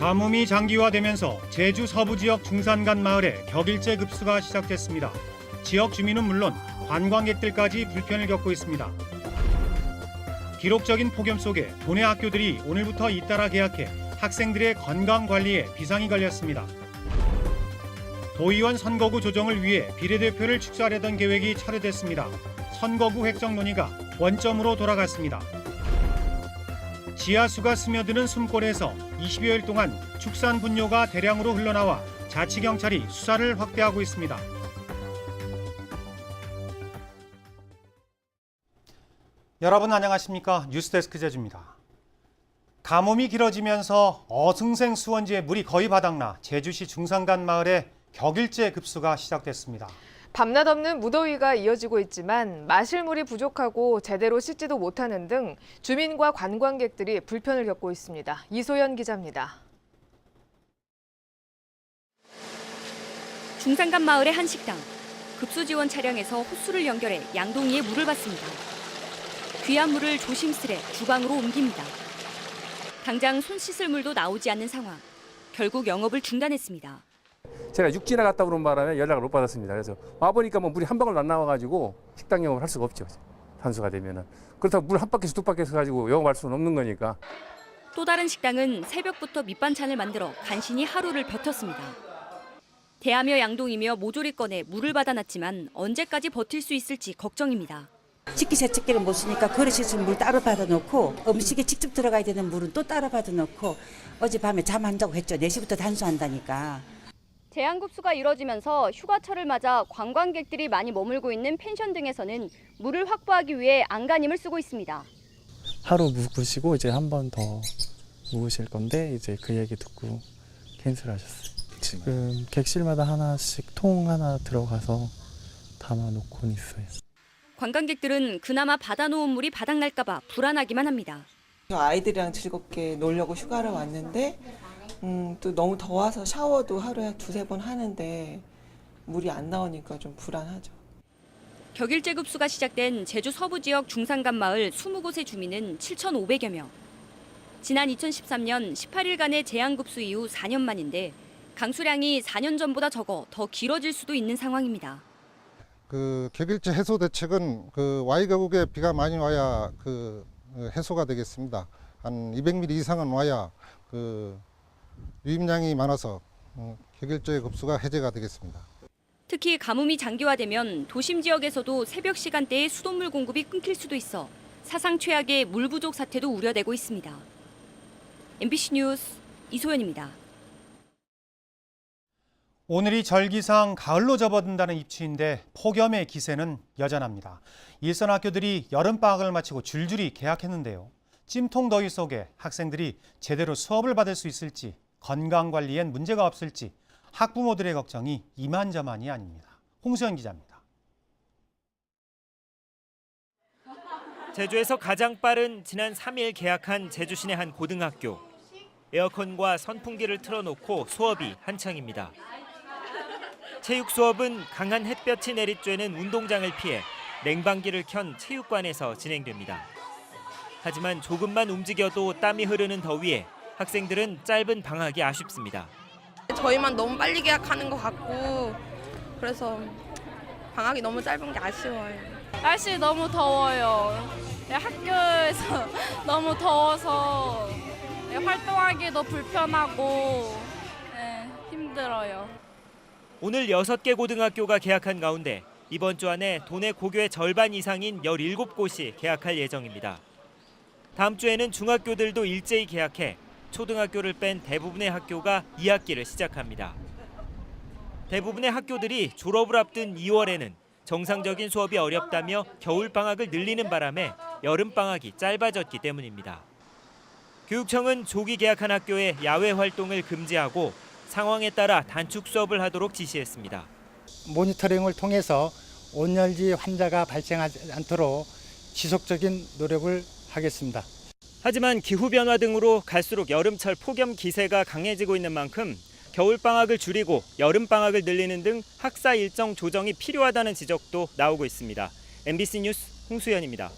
가뭄이 장기화되면서 제주 서부 지역 중산간 마을에 격일제 급수가 시작됐습니다. 지역 주민은 물론 관광객들까지 불편을 겪고 있습니다. 기록적인 폭염 속에 도내 학교들이 오늘부터 잇따라 개학해 학생들의 건강 관리에 비상이 걸렸습니다. 도의원 선거구 조정을 위해 비례대표를 축소하려던 계획이 철회됐습니다. 선거구 획정 논의가 원점으로 돌아갔습니다. 지하수가 스며드는 숨골에서 20여일 동안 축산 분뇨가 대량으로 흘러나와 자치경찰이 수사를 확대하고 있습니다. 여러분 안녕하십니까? 뉴스데스크 제주입니다. 가뭄이 길어지면서 어승생 수원지에 물이 거의 바닥나 제주시 중산간 마을에 격일제 급수가 시작됐습니다. 밤낮 없는 무더위가 이어지고 있지만 마실 물이 부족하고 제대로 씻지도 못하는 등 주민과 관광객들이 불편을 겪고 있습니다. 이소연 기자입니다. 중산간 마을의 한 식당. 급수 지원 차량에서 호수를 연결해 양동이에 물을 받습니다. 귀한 물을 조심스레 주방으로 옮깁니다. 당장 손 씻을 물도 나오지 않는 상황. 결국 영업을 중단했습니다. 제가 육지나 갔다 오는 바람에 연락을 못 받았습니다. 그래서 와보니까 뭐 물이 한 방울 안 나와가지고 식당 영업을 할 수가 없죠. 단수가 되면은. 그렇다고 물 한 바퀴에서 두 바퀴에서 가지고 영업할 수는 없는 거니까. 또 다른 식당은 새벽부터 밑반찬을 만들어 간신히 하루를 버텼습니다. 대하며 양동이며 모조리 꺼내 물을 받아놨지만 언제까지 버틸 수 있을지 걱정입니다. 식기세척기를 못 쓰니까 그릇에서 물 따로 받아놓고 음식에 직접 들어가야 되는 물은 또 따로 받아놓고 어젯밤에 잠 안 자고 했죠. 4시부터 단수한다니까. 제한급수가 이뤄지면서 휴가철을 맞아 관광객들이 많이 머물고 있는 펜션 등에서는 물을 확보하기 위해 안간힘을 쓰고 있습니다. 하루 묵으시고 이제 한 번 더 묵으실 건데 이제 그 얘기 듣고 캔슬하셨어요. 지금 객실마다 하나씩 통 하나 들어가서 담아놓곤 있어요. 관광객들은 그나마 받아놓은 물이 바닥날까 봐 불안하기만 합니다. 아이들이랑 즐겁게 놀려고 휴가를 왔는데 또 너무 더워서 샤워도 하루에 2-3번 하는데 물이 안 나오니까 좀 불안하죠. 격일제 급수가 시작된 제주 서부 지역 중산간 마을 20곳의 주민은 7,500여 명. 지난 2013년 18일간의 제한급수 이후 4년 만인데 강수량이 4년 전보다 적어 더 길어질 수도 있는 상황입니다. 격일제 해소 대책은 Y계곡에 비가 많이 와야 해소가 되겠습니다. 한 200mm 이상은 와야 유입량이 많아서 격일제 급수가 해제가 되겠습니다. 특히 가뭄이 장기화되면 도심 지역에서도 새벽 시간대에 수돗물 공급이 끊길 수도 있어 사상 최악의 물 부족 사태도 우려되고 있습니다. MBC 뉴스 이소연입니다. 오늘이 절기상 가을로 접어든다는 입추인데 폭염의 기세는 여전합니다. 일선 학교들이 여름방학을 마치고 줄줄이 개학했는데요. 찜통 더위 속에 학생들이 제대로 수업을 받을 수 있을지, 건강관리엔 문제가 없을지 학부모들의 걱정이 이만저만이 아닙니다. 홍수연 기자입니다. 제주에서 가장 빠른 지난 3일 개학한 제주시내 한 고등학교. 에어컨과 선풍기를 틀어놓고 수업이 한창입니다. 체육 수업은 강한 햇볕이 내리쬐는 운동장을 피해 냉방기를 켠 체육관에서 진행됩니다. 하지만 조금만 움직여도 땀이 흐르는 더위에 학생들은 짧은 방학이 아쉽습니다. 저희만 너무 빨리 개학하는 것 같고 그래서 방학이 너무 짧은 게 아쉬워요. 날씨 너무 더워요. 학교에서 너무 더워서 활동하기도 불편하고 힘들어요. 오늘 6개 고등학교가 개학한 가운데 이번 주 안에 도내 고교의 절반 이상인 17곳이 개학할 예정입니다. 다음 주에는 중학교들도 일제히 개학해 초등학교를 뺀 대부분의 학교가 2학기를 시작합니다. 대부분의 학교들이 졸업을 앞둔 2월에는 정상적인 수업이 어렵다며 겨울방학을 늘리는 바람에 여름방학이 짧아졌기 때문입니다. 교육청은 조기 개학한 학교의 야외 활동을 금지하고 상황에 따라 단축 수업을 하도록 지시했습니다. 모니터링을 통해서 온열지 환자가 발생하지 않도록 지속적인 노력을 하겠습니다. 하지만 기후변화 등으로 갈수록 여름철 폭염 기세가 강해지고 있는 만큼 겨울방학을 줄이고 여름방학을 늘리는 등 학사 일정 조정이 필요하다는 지적도 나오고 있습니다. MBC 뉴스 홍수연입니다.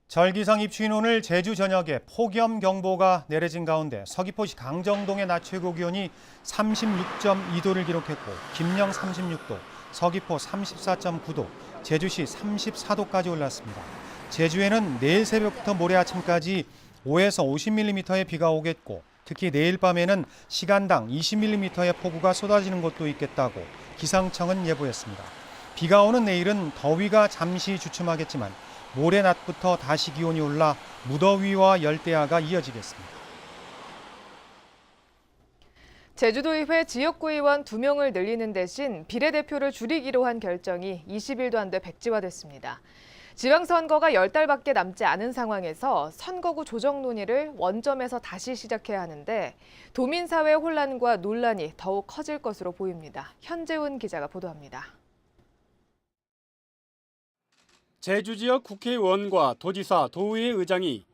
절기상 입추인 오늘 제주 전역에 폭염경보가 내려진 가운데 서귀포시 강정동의 낮 최고 기온이 36.2도를 기록했고 김영 36도, 서귀포 34.9도, 제주시 34도까지 올랐습니다. 제주에는 내일 새벽부터 모레 아침까지 5에서 50mm의 비가 오겠고 특히 내일 밤에는 시간당 20mm의 폭우가 쏟아지는 곳도 있겠다고 기상청은 예보했습니다. 비가 오는 내일은 더위가 잠시 주춤하겠지만 모레 낮부터 다시 기온이 올라 무더위와 열대야가 이어지겠습니다. 제주도의회 지역구의원 2명을 늘리는 대신 비례대표를 줄이기로 한 결정이 20일도 안 돼 백지화됐습니다. 지방선거가 10달밖에 남지 않은 상황에서 선거구 조정 논의를 원점에서 다시 시작해야 하는데 도민사회 혼란과 논란이 더욱 커질 것으로 보입니다. 현재훈 기자가 보도합니다. 제주 지역 국회의원과 도지사, 도의회 의장이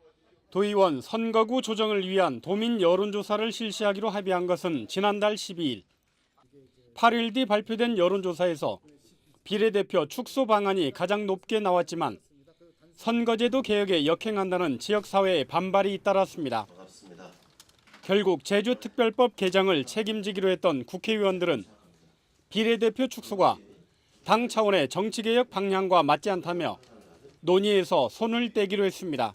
도의원 선거구 조정을 위한 도민 여론조사를 실시하기로 합의한 것은 지난달 12일. 8일 뒤 발표된 여론조사에서 비례대표 축소 방안이 가장 높게 나왔지만 선거제도 개혁에 역행한다는 지역사회의 반발이 잇따랐습니다. 결국 제주특별법 개정을 책임지기로 했던 국회의원들은 비례대표 축소가 당 차원의 정치개혁 방향과 맞지 않다며 논의에서 손을 떼기로 했습니다.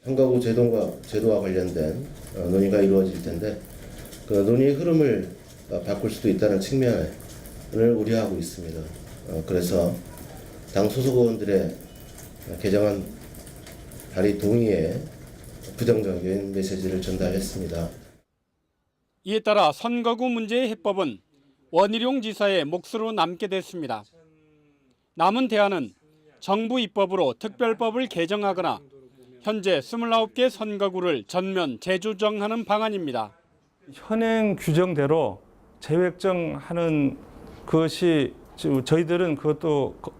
선거구 제도와 관련된 논의가 이루어질 텐데 그 논의의 흐름을 바꿀 수도 있다는 측면을 우려하고 있습니다. 그래서 당 소속 의원들의 개정안 발의 동의에 부정적인 메시지를 전달했습니다. 이에 따라 선거구 문제의 해법은 원희룡 지사의 몫으로 남게 됐습니다. 남은 대안은 정부 입법으로 특별법을 개정하거나 현재 29개 선거구를 전면 재조정하는 방안입니다. 현행 규정대로 재획정하는 것이 저희들은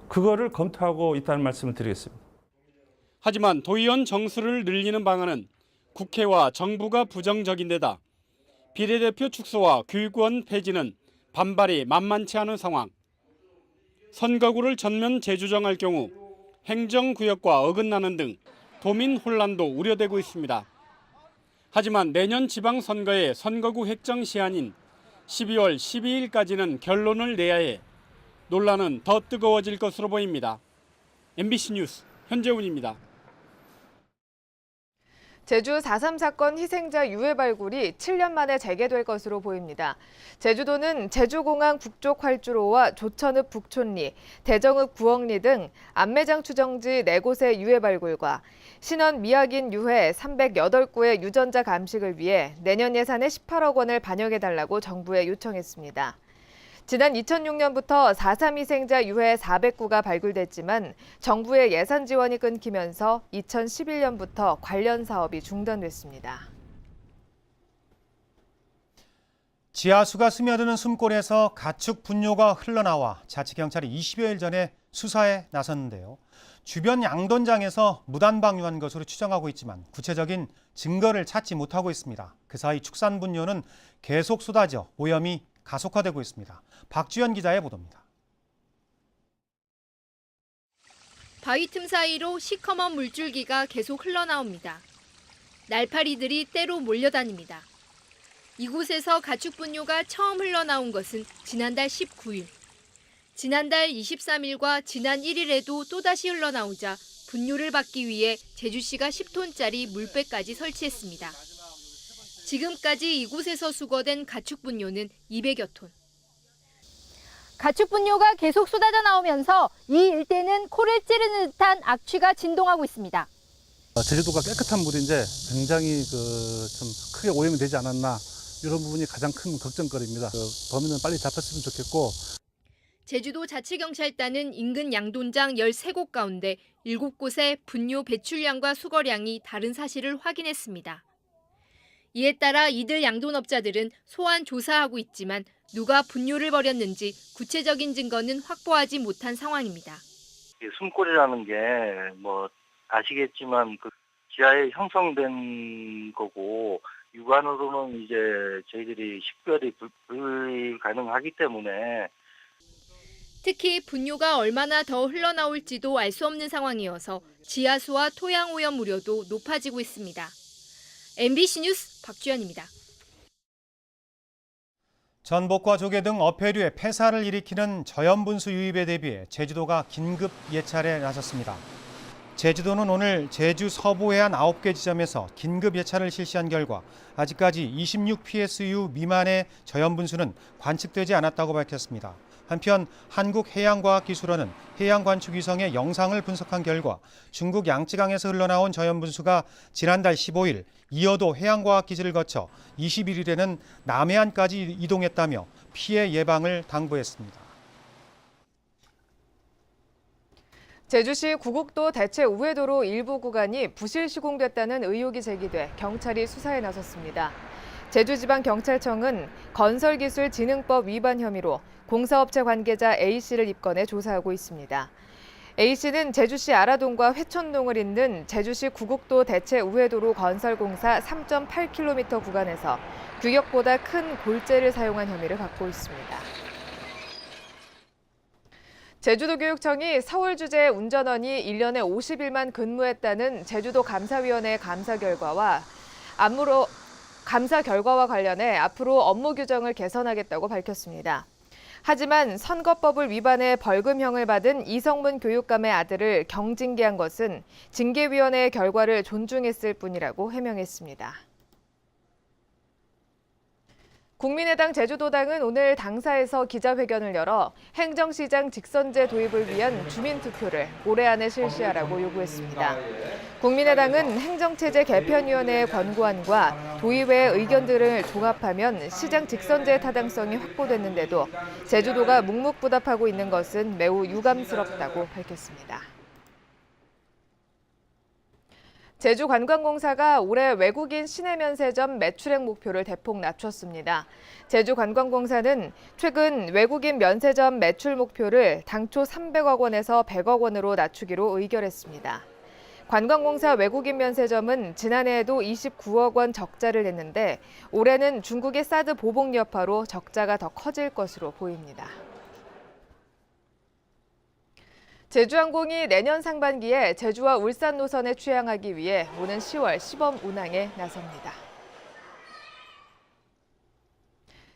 그거를 검토하고 있다는 말씀을 드리겠습니다. 하지만 도의원 정수를 늘리는 방안은 국회와 정부가 부정적인 데다 비례대표 축소와 교육원 폐지는 반발이 만만치 않은 상황. 선거구를 전면 재조정할 경우 행정구역과 어긋나는 등 도민 혼란도 우려되고 있습니다. 하지만 내년 지방선거의 선거구 획정 시한인 12월 12일까지는 결론을 내야 해 논란은 더 뜨거워질 것으로 보입니다. MBC 뉴스 현재훈입니다. 제주 4.3 사건 희생자 유해 발굴이 7년 만에 재개될 것으로 보입니다. 제주도는 제주공항 북쪽 활주로와 조천읍 북촌리, 대정읍 구억리 등 안매장 추정지 4곳의 유해 발굴과 신원 미확인 유해 308구의 유전자 감식을 위해 내년 예산에 18억 원을 반영해달라고 정부에 요청했습니다. 지난 2006년부터 4.3 희생자 유해 409가 발굴됐지만 정부의 예산 지원이 끊기면서 2011년부터 관련 사업이 중단됐습니다. 지하수가 스며드는 숨골에서 가축 분뇨가 흘러나와 자치경찰이 20여일 전에 수사에 나섰는데요. 주변 양돈장에서 무단 방류한 것으로 추정하고 있지만 구체적인 증거를 찾지 못하고 있습니다. 그 사이 축산 분뇨는 계속 쏟아져 오염이 가속화되고 있습니다. 박주연 기자의 보도입니다. 바위 틈 사이로 시커먼 물줄기가 계속 흘러나옵니다. 날파리들이 때로 몰려다닙니다. 이곳에서 가축 분뇨가 처음 흘러나온 것은 지난달 19일. 지난달 23일과 지난 1일에도 또다시 흘러나오자 분뇨를 받기 위해 제주시가 10톤짜리 물배까지 설치했습니다. 지금까지 이곳에서 수거된 가축 분뇨는 200여 톤. 가축 분뇨가 계속 쏟아져 나오면서 이 일대는 코를 찌르는 듯한 악취가 진동하고 있습니다. 제주도가 깨끗한 물인데 굉장히 좀 크게 오염이 되지 않았나 이런 부분이 가장 큰 걱정거리입니다. 범인은 빨리 잡혔으면 좋겠고. 제주도 자치경찰단은 인근 양돈장 13곳 가운데 7곳의 분뇨 배출량과 수거량이 다른 사실을 확인했습니다. 이에 따라 이들 양돈업자들은 소환 조사하고 있지만 누가 분뇨를 버렸는지 구체적인 증거는 확보하지 못한 상황입니다. 숨골이라는 게 아시겠지만 그 지하에 형성된 거고 육안으로는 이제 저희들이 식별이 불가능하기 때문에 특히 분뇨가 얼마나 더 흘러나올지도 알 수 없는 상황이어서 지하수와 토양 오염 우려도 높아지고 있습니다. MBC 뉴스 박주연입니다. 전복과 조개 등 어패류의 폐사를 일으키는 저염분수 유입에 대비해 제주도가 긴급 예찰에 나섰습니다. 제주도는 오늘 제주 서부 해안 9개 지점에서 긴급 예찰을 실시한 결과 아직까지 26 PSU 미만의 저염분수는 관측되지 않았다고 밝혔습니다. 한편 한국해양과학기술원은 해양관측위성의 영상을 분석한 결과 중국 양쯔강에서 흘러나온 저염분수가 지난달 15일 이어도 해양과학기지를 거쳐 21일에는 남해안까지 이동했다며 피해 예방을 당부했습니다. 제주시 구곡도 대체 우회도로 일부 구간이 부실 시공됐다는 의혹이 제기돼 경찰이 수사에 나섰습니다. 제주지방경찰청은 건설기술진흥법 위반 혐의로 공사업체 관계자 A씨를 입건해 조사하고 있습니다. A씨는 제주시 아라동과 회천동을 잇는 제주시 구곡도 대체 우회도로 건설공사 3.8km 구간에서 규격보다 큰 골재를 사용한 혐의를 받고 있습니다. 제주도교육청이 서울주재 운전원이 1년에 50일만 근무했다는 제주도 감사위원회 감사 결과와 관련해 앞으로 업무 규정을 개선하겠다고 밝혔습니다. 하지만 선거법을 위반해 벌금형을 받은 이성문 교육감의 아들을 경징계한 것은 징계위원회의 결과를 존중했을 뿐이라고 해명했습니다. 국민의당 제주도당은 오늘 당사에서 기자회견을 열어 행정시장 직선제 도입을 위한 주민투표를 올해 안에 실시하라고 요구했습니다. 국민의당은 행정체제 개편위원회의 권고안과 도의회의 의견들을 종합하면 시장 직선제 타당성이 확보됐는데도 제주도가 묵묵부답하고 있는 것은 매우 유감스럽다고 밝혔습니다. 제주관광공사가 올해 외국인 시내 면세점 매출액 목표를 대폭 낮췄습니다. 제주관광공사는 최근 외국인 면세점 매출 목표를 당초 300억 원에서 100억 원으로 낮추기로 의결했습니다. 관광공사 외국인 면세점은 지난해에도 29억 원 적자를 냈는데 올해는 중국의 사드 보복 여파로 적자가 더 커질 것으로 보입니다. 제주항공이 내년 상반기에 제주와 울산 노선에 취항하기 위해 오는 10월 시범 운항에 나섭니다.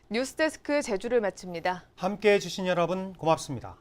뉴스데스크 제주를 마칩니다. 함께해 주신 여러분 고맙습니다.